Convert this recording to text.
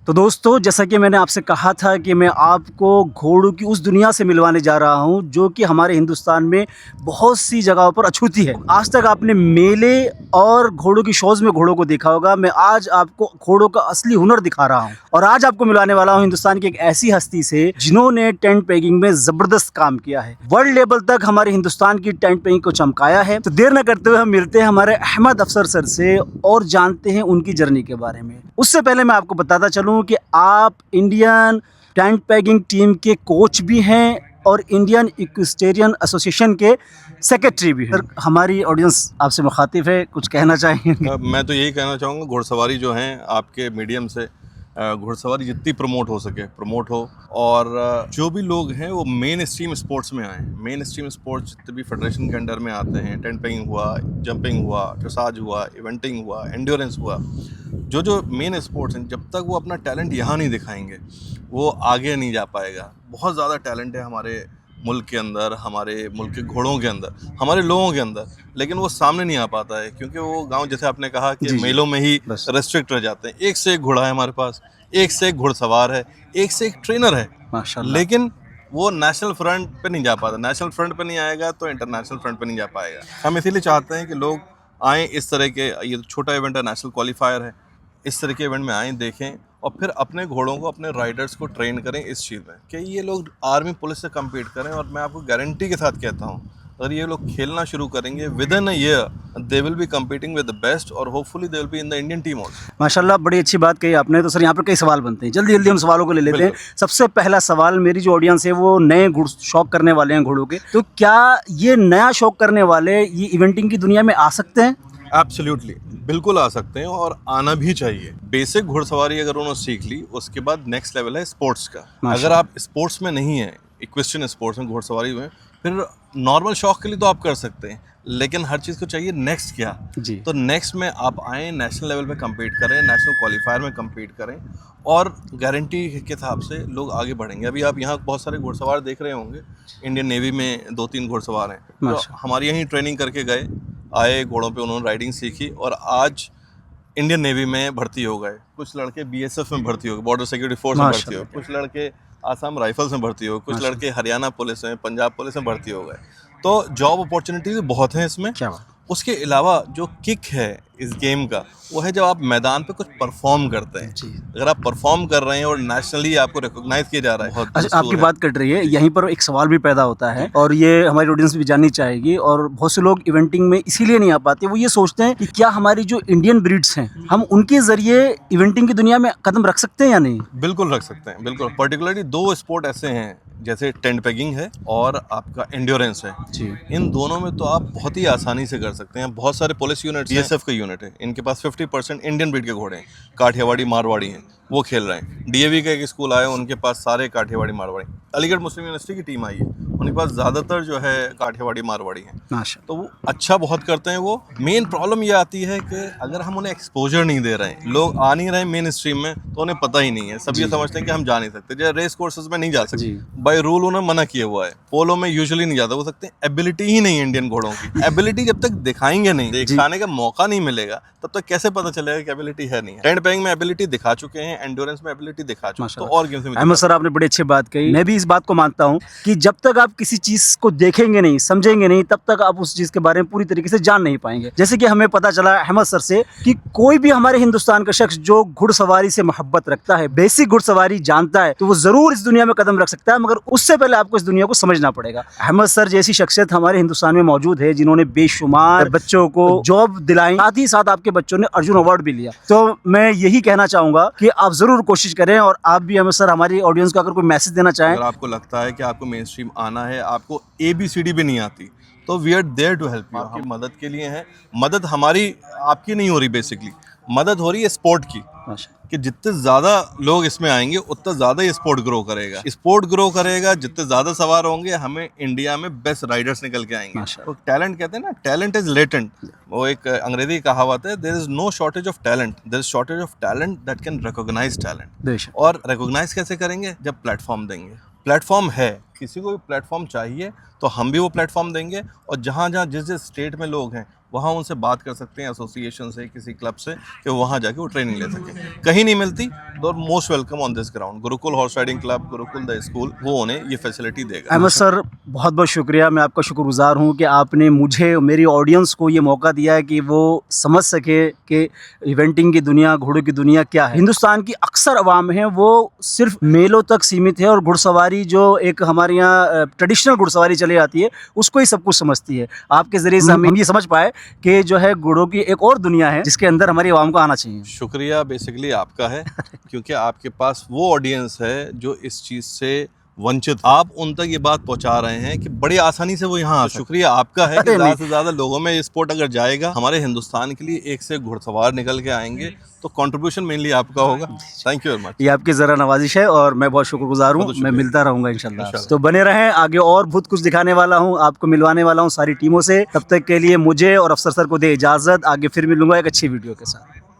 तो दोस्तों, जैसा कि मैंने आपसे कहा था कि मैं आपको घोड़ों की उस दुनिया से मिलवाने जा रहा हूं जो कि हमारे हिंदुस्तान में बहुत सी जगहों पर अछूती है। आज तक आपने मेले और घोड़ों की शोज में घोड़ों को देखा होगा। मैं आज आपको घोड़ों का असली हुनर दिखा रहा हूं और आज आपको मिलवाने वाला हूं हिंदुस्तान की एक ऐसी हस्ती से जिन्होंने टेंट पेगिंग में जबरदस्त काम किया है, वर्ल्ड लेवल तक हमारे हिंदुस्तान की टेंट पेगिंग को चमकाया है। तो देर न करते हुए हम मिलते हैं हमारे अहमद अफसर सर से और जानते हैं उनकी जर्नी के बारे में। उससे पहले मैं आपको बताता चलूं कि आप इंडियन टेंट पेगिंग टीम के कोच भी हैं और इंडियन इक्वेस्टेरियन एसोसिएशन के सेक्रेटरी भी हैं। सर, हमारी ऑडियंस आपसे मुखातिब है, कुछ कहना चाहेंगे? मैं तो यही कहना चाहूँगा, घुड़सवारी जो है आपके मीडियम से घुड़सवारी जितनी प्रमोट हो सके प्रमोट हो, और जो भी लोग हैं वो मेन स्ट्रीम स्पोर्ट्स में आएँ। मेन स्ट्रीम स्पोर्ट्स जितने भी फेडरेशन के अंडर में आते हैं, टेंट पेगिंग हुआ, जंपिंग हुआ, ड्रेसाज हुआ, इवेंटिंग हुआ, एंड्योरेंस हुआ, जो मेन स्पोर्ट्स हैं, जब तक वो अपना टैलेंट यहाँ नहीं दिखाएंगे वो आगे नहीं जा पाएगा। बहुत ज़्यादा टैलेंट है हमारे मुल्क के अंदर, हमारे मुल्क के घोड़ों के अंदर, हमारे लोगों के अंदर, लेकिन वो सामने नहीं आ पाता है क्योंकि वो गांव, जैसे आपने कहा कि मेलों में ही रेस्ट्रिक्ट रह जाते हैं। एक से एक घोड़ा है हमारे पास, एक से एक घुड़सवार है, एक से एक ट्रेनर है माशाल्लाह, लेकिन वो नेशनल फ्रंट पे नहीं जा पाता। नेशनल फ्रंट पे नहीं आएगा तो इंटरनेशनल फ्रंट पे नहीं जा पाएगा। हम इसीलिए चाहते हैं कि लोग आएँ, इस तरह के, ये छोटा इवेंट है, नेशनल क्वालिफायर है, इस तरह के इवेंट में आएँ, देखें और फिर अपने घोड़ों को, अपने राइडर्स को ट्रेन करें इस चीज़ में कि ये लोग आर्मी पुलिस से कम्पीट करें। और मैं आपको गारंटी के साथ कहता हूँ, अगर ये लोग खेलना शुरू करेंगे, within a year they will be competing with the best और hopefully they will be in the Indian team also. माशाल्लाह, बड़ी अच्छी बात कही आपने। तो सर, यहाँ पर कई सवाल बनते हैं, जल्दी जल्दी हम सवालों को ले लेते हैं। सबसे पहला सवाल, मेरी जो ऑडियंस है वो नए शौक करने वाले हैं घोड़ों के, तो क्या ये नया शौक करने वाले ये इवेंटिंग की दुनिया में आ सकते हैं? एब्सोल्युटली, बिल्कुल आ सकते हैं और आना भी चाहिए। बेसिक घुड़सवारी अगर उन्होंने सीख ली, उसके बाद नेक्स्ट लेवल है स्पोर्ट्स का। अगर आप स्पोर्ट्स में नहीं है, इक्वेस्ट्रियन स्पोर्ट्स में, घुड़सवारी में, फिर नॉर्मल शौक के लिए तो आप कर सकते हैं, लेकिन हर चीज़ को चाहिए नेक्स्ट क्या जी। तो नेक्स्ट में आप आएँ, नेशनल लेवल पे कम्पीट करें, नेशनल क्वालिफायर में कम्पीट करें और गारंटी के हिसाब से लोग आगे बढ़ेंगे। अभी आप यहाँ बहुत सारे घुड़सवार देख रहे होंगे, इंडियन नेवी में 2-3 घुड़सवार हैं तो हमारी यहीं ट्रेनिंग करके गए, आए, घोड़ों पे उन्होंने राइडिंग सीखी और आज इंडियन नेवी में भर्ती हो गए। कुछ लड़के बीएसएफ में भर्ती हो गए, बॉर्डर सिक्योरिटी फोर्स में भर्ती हो गए, कुछ लड़के आसाम राइफल्स में भर्ती हो गए, कुछ लड़के हरियाणा पुलिस में, पंजाब पुलिस में भर्ती हो गए। तो जॉब अपॉर्चुनिटीज बहुत हैं इसमें। उसके अलावा जो किक है इस गेम का, वो है जब आप मैदान पे कुछ परफॉर्म करते हैं। अगर आप परफॉर्म कर रहे हैं और नेशनली आपको रिकॉग्नाइज किया जा रहा है। अच्छा, आपकी बात कट रही है, यहीं पर एक सवाल भी पैदा होता है और ये हमारी ऑडियंस भी जाननी चाहेगी। और बहुत से लोग इवेंटिंग में इसीलिए नहीं आ पाते, वो ये सोचते हैं कि क्या हमारी जो इंडियन ब्रीड्स हैं, हम उनके जरिए इवेंटिंग की दुनिया में कदम रख सकते हैं या नहीं? बिल्कुल रख सकते हैं, बिल्कुल। पर्टिकुलरली 2 स्पोर्ट ऐसे हैं, जैसे टेंट पेगिंग है और आपका एंड्योरेंस है जी। इन दोनों में तो आप बहुत ही आसानी से कर सकते हैं। बहुत सारे पुलिस यूनिट, बीएसएफ का यूनिट है, इनके पास 50% इंडियन ब्रीड के घोड़े हैं, काठियावाड़ी मारवाड़ी हैं, वो खेल रहे हैं। डीएवी का एक स्कूल आया, उनके पास सारे काठियावाड़ी मारवाड़ी। अलीगढ़ मुस्लिम यूनिवर्सिटी की टीम आई है, उनके पास ज़्यादातर जो है काठियावाड़ी मारवाड़ी हैं, तो वो अच्छा बहुत करते हैं। वो मेन प्रॉब्लम ये आती है कि अगर हम उन्हें एक्सपोजर नहीं दे रहे हैं, लोग आ नहीं रहे हैं मेन स्ट्रीम में, तो उन्हें पता ही नहीं है। सब ये समझते हैं कि हम जा नहीं सकते, जैसे रेस कोर्सेज में नहीं जा सकते, बाय रूल उन्हें मना किया हुआ है। पोलो में यूजुअली नहीं जाता, हो सकते हैं एबिलिटी ही नहीं है इंडियन घोड़ों की। एबिलिटी जब तक दिखाएंगे नहीं, दिखाने का मौका नहीं मिलेगा, तब तक कैसे पता चलेगा कि एबिलिटी है नहीं है। टेंट पेगिंग में एबिलिटी दिखा चुके हैं, एंड्योरेंस में एबिलिटी दिखा चुके हैं, तो और गेम्स में। अहमद सर, आपने बड़ी अच्छी बात कही। मैं भी इस बात को मानता हूँ कि जब तक आप किसी चीज को देखेंगे नहीं, समझेंगे नहीं, तब तक आप उस चीज के बारे में पूरी तरीके से जान नहीं पाएंगे। जैसे कि हमें पता चला अहमद सर से कि कोई भी हमारे हिंदुस्तान का शख्स जो घुड़सवारी से मोहब्बत रखता है, बेसिक घुड़सवारी जानता है, तो वो जरूर इस दुनिया में कदम रख सकता है, मगर उससे पहले आपको इस दुनिया को समझना पड़ेगा। अहमद सर जैसी शख्सियत हमारे हिंदुस्तान में मौजूद है, जिन्होंने बेशुमार बच्चों को जॉब दिलाई, साथ ही साथ आपके बच्चों ने अर्जुन अवार्ड भी लिया। तो मैं यही कहना चाहूंगा कि आप जरूर कोशिश करें। और आप भी अहमद सर हमारी ऑडियंस को अगर कोई मैसेज देना चाहें। अगर आपको लगता है कि आपको मेन स्ट्रीम आना है, आपको ABCD भी नहीं आती, तो we are there to help you. आपकी मदद के लिए हैं। मदद हमारी आपकी नहीं हो रही, बेसिकली मदद हो रही है स्पोर्ट की, कि जितने ज़्यादा लोग इसमें आएंगे उतना ज़्यादा ये स्पोर्ट ग्रो करेगा। स्पोर्ट ग्रो करेगा, जितने ज़्यादा सवार होंगे, हमें इंडिया में बेस्ट राइडर्स निकल के आएंगे। तो टैलेंट कहते हैं ना, टैलेंट इज लेटेंट। वो एक अंग्रेजी कहावत है, there is no shortage of talent, there is shortage of talent that can recognise talent. और रिकॉग्नाइज कैसे करेंगे? जब प्लेटफॉर्म देंगे, प्लेटफॉर्म है, किसी को भी प्लेटफॉर्म चाहिए तो हम भी वो प्लेटफॉर्म देंगे, और जहाँ जहाँ जिस जिस स्टेट में लोग हैं वहाँ उनसे बात कर सकते हैं एसोसिएशन से, किसी क्लब से, कि वहाँ जाके वो ट्रेनिंग ले सके। कहीं नहीं मिलती तो most welcome on this ground. Gurukul horse riding club, Gurukul the school, वो उन्हें ये फैसिलिटी देगा। अहमद सर, बहुत बहुत शुक्रिया, मैं आपका शुक्रगुजार हूँ कि आपने मुझे, मेरी ऑडियंस को ये मौका दिया है कि वो समझ सके कि इवेंटिंग की दुनिया, घोड़ों की दुनिया क्या है। हिंदुस्तान की अक्सर अवाम है वो सिर्फ मेलों तक सीमित है, और घुड़सवारी जो एक हमारे यहाँ ट्रेडिशनल घुड़सवारी चली आती है उसको ही सब कुछ समझती है। आपके ज़रिए से हम ये समझ पाए कि जो है घोड़ों की एक और दुनिया है जिसके अंदर हमारी आवाम को आना चाहिए। शुक्रिया बेसिकली आपका है क्योंकि आपके पास वो ऑडियंस है जो इस चीज़ से वंचित, आप उन तक ये बात पहुंचा रहे हैं कि बड़ी आसानी से वो यहाँ आ सकते। शुक्रिया आपका है कि ज़्यादा से ज़्यादा लोगों में ये स्पोर्ट अगर जाएगा, हमारे हिंदुस्तान के लिए एक से घुड़सवार निकल के आएंगे, तो कंट्रीब्यूशन मेनली आपका होगा। Thank you very much. ये आपकी ज़रा नवाजिश है और मैं बहुत शुक्रगुजार हूँ। मैं मिलता रहूँगा इंशाल्लाह। तो बने रहें, आगे और बहुत कुछ दिखाने वाला हूँ, आपको मिलवाने वाला हूँ सारी टीमों से। तब तक के लिए मुझे और अफसर सर को दे इजाज़त, आगे फिर मिलूंगा एक अच्छी वीडियो के साथ।